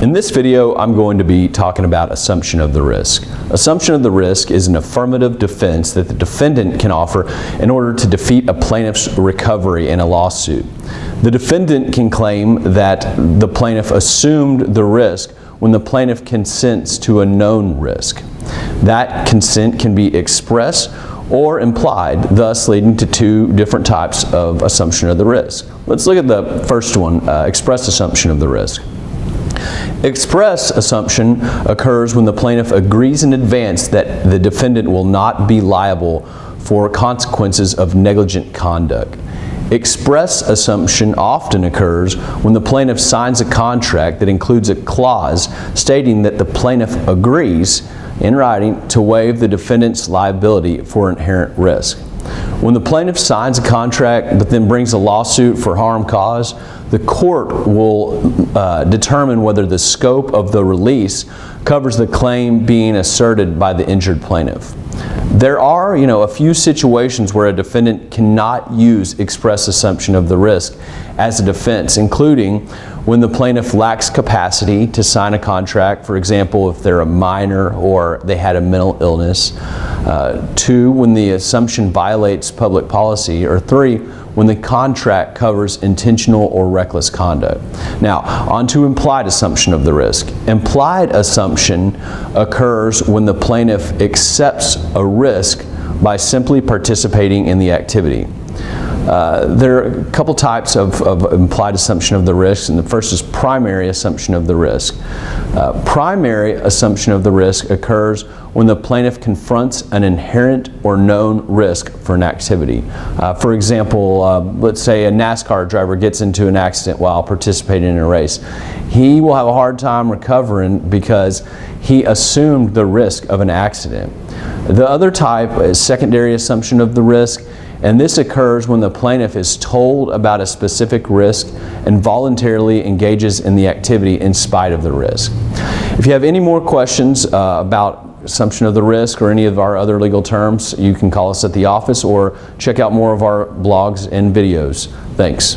In this video, I'm going to be talking about assumption of the risk. Assumption of the risk is an affirmative defense that the defendant can offer in order to defeat a plaintiff's recovery in a lawsuit. The defendant can claim that the plaintiff assumed the risk when the plaintiff consents to a known risk. That consent can be express or implied, thus leading to two different types of assumption of the risk. Let's look at the first one, express assumption of the risk. Express assumption occurs when the plaintiff agrees in advance that the defendant will not be liable for consequences of negligent conduct. Express assumption often occurs when the plaintiff signs a contract that includes a clause stating that the plaintiff agrees in writing to waive the defendant's liability for inherent risk. When the plaintiff signs a contract but then brings a lawsuit for harm caused, the court will determine whether the scope of the release covers the claim being asserted by the injured plaintiff. There are, a few situations where a defendant cannot use express assumption of the risk as a defense, including when the plaintiff lacks capacity to sign a contract, for example, if they're a minor or they had a mental illness. 2, when the assumption violates public policy, or 3, when the contract covers intentional or reckless conduct. Now, on to implied assumption of the risk. Implied assumption occurs when the plaintiff accepts a risk by simply participating in the activity. There are a couple types of implied assumption of the risk, and the first is primary assumption of the risk. Primary assumption of the risk occurs when the plaintiff confronts an inherent or known risk for an activity. For example, let's say a NASCAR driver gets into an accident while participating in a race. He will have a hard time recovering because he assumed the risk of an accident. The other type is secondary assumption of the risk, and this occurs when the plaintiff is told about a specific risk and voluntarily engages in the activity in spite of the risk. If you have any more questions about assumption of the risk or any of our other legal terms, you can call us at the office or check out more of our blogs and videos. Thanks.